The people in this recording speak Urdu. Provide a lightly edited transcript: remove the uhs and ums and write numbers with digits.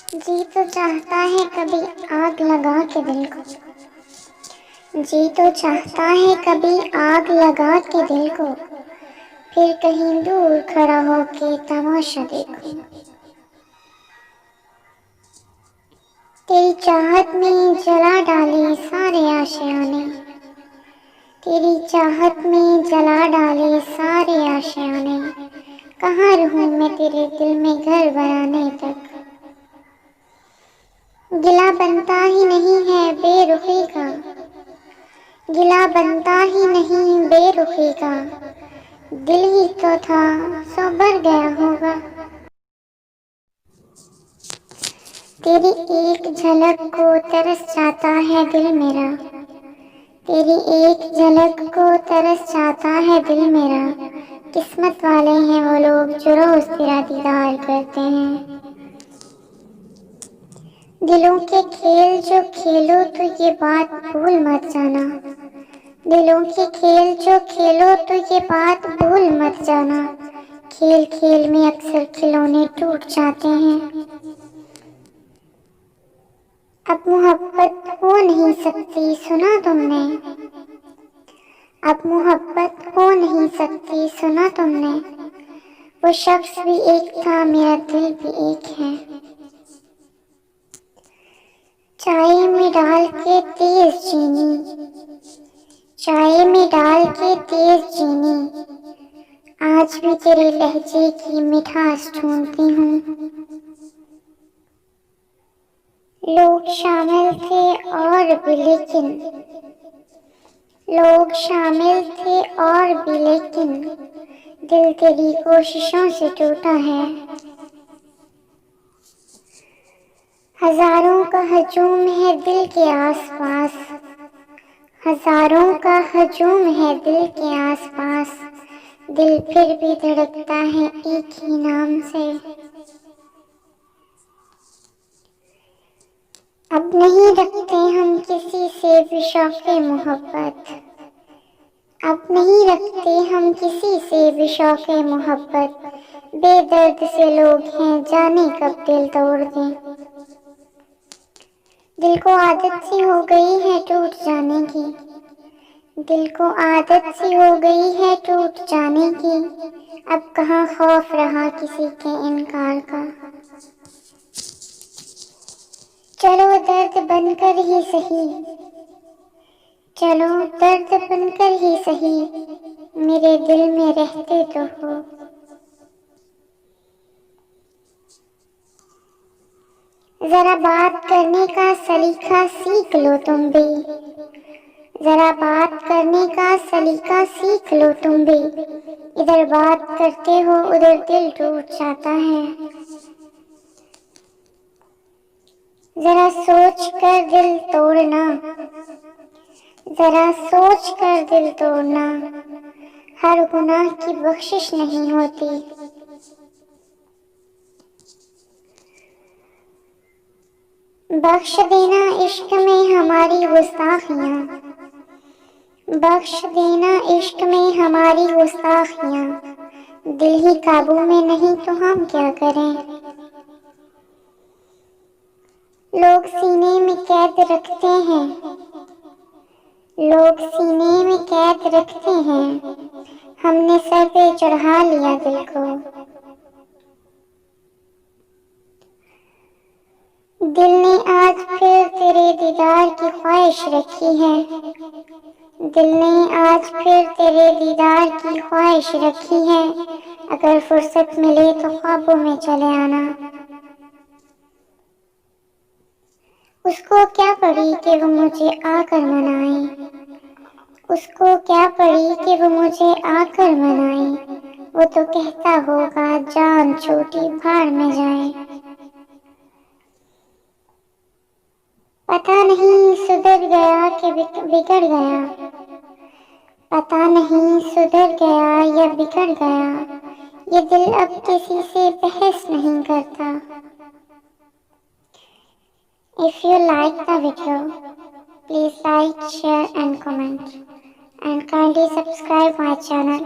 جی تو چاہتا ہے کبھی آگ لگا کے دل کو، جی تو چاہتا ہے کبھی آگ لگا کے دل کو، پھر کہیں دور کھڑا ہو کے تماشا دیکھوں۔ تیری چاہت میں جلا ڈالے سارے آشیانے، تیری چاہت میں جلا ڈالے سارے آشیانے، کہاں رہوں میں تیرے دل میں گھر بنانے تک۔ گلہ بنتا ہی نہیں ہے بے رخی کا، گلہ بنتا ہی نہیں بے رخی کا، دل ہی تو تھا سو بھر گیا ہوگا۔ تیری ایک جھلک کو ترس جاتا ہے دل میرا، تیری ایک جھلک کو ترس جاتا ہے دل میرا، قسمت والے ہیں وہ لوگ جو روز تیرا دیدار کرتے ہیں۔ دلوں کے کھیل جو کھیلو تو یہ بات بھول مت جانا، دلوں کے کھیل جو کھیلو تو یہ بات بھول مت جانا، کھیل کھیل میں اکثر کھلونے ٹوٹ جاتے ہیں۔ اب محبت ہو نہیں سکتی سنا تم نے، اب محبت ہو نہیں سکتی سنا تم نے، وہ شخص بھی ایک تھا میرا دل بھی ایک ہے۔ چائے میں ڈال کے تیز چینی، چائے میں ڈال کے تیز چینی، آج بھی تیرے لہجے کی مٹھاس ڈھونڈتی ہوں۔ لوگ شامل تھے اور بھی لیکن، لوگ شامل تھے اور بھی لیکن، دل تیری کوششوں سے ٹوٹا ہے۔ ہزاروں کا ہجوم ہے دل کے آس پاس، ہزاروں کا ہجوم ہے دل کے آس پاس، دل پھر بھی دھڑکتا ہے ایک ہی نام سے۔ اب نہیں رکھتے ہم کسی سے بھی شوق محبت، اب نہیں رکھتے ہم کسی سے بھی شوق محبت، بے درد سے لوگ ہیں جانے کب دل توڑ دیں۔ دل کو عادت سی ہو گئی ہے ٹوٹ جانے کی، دل کو عادت سی ہو گئی ہے ٹوٹ جانے کی، اب کہاں خوف رہا کسی کے انکار کا۔ چلو درد بن کر ہی سہی، چلو درد بن کر ہی سہی، میرے دل میں رہتے تو ہو۔ ذرا بات کرنے کا سلیقہ سیکھ لو تم بھی، ذرا بات کرنے کا سلیقہ سیکھ لو تم بھی، ادھر بات کرتے ہو ادھر دل ٹوٹ جاتا ہے۔ ذرا سوچ کر دل توڑنا، ذرا سوچ کر دل توڑنا، ہر گناہ کی بخشش نہیں ہوتی۔ بخش دینا عشق میں ہماری گستاخیاں، بخش دینا عشق میں ہماری گستاخیاں، دل ہی قابو میں نہیں تو ہم کیا کریں۔ لوگ سینے میں قید رکھتے ہیں، لوگ سینے میں قید رکھتے ہیں، ہم نے سر پہ چڑھا لیا دل کو۔ دل نے آج پھر تیرے دیدار کی خواہش رکھی ہے، دل نے آج پھر تیرے دیدار کی خواہش رکھی ہے، اگر فرصت ملے تو خوابوں میں چلے آنا۔ اس کو کیا پڑی کہ وہ مجھے آ کر منائے، اس کو کیا پڑی کہ وہ مجھے آ کر منائے، وہ تو کہتا ہوگا جان چھوٹی بھاڑ میں جائے۔ پتہ نہیں سدھر گیا کہ بگڑ گیا، پتہ نہیں سدھر گیا یا بگڑ گیا، یہ دل اب کسی سے بحث نہیں کرتا۔ If you like the video, please like, share and comment, and kindly subscribe my channel.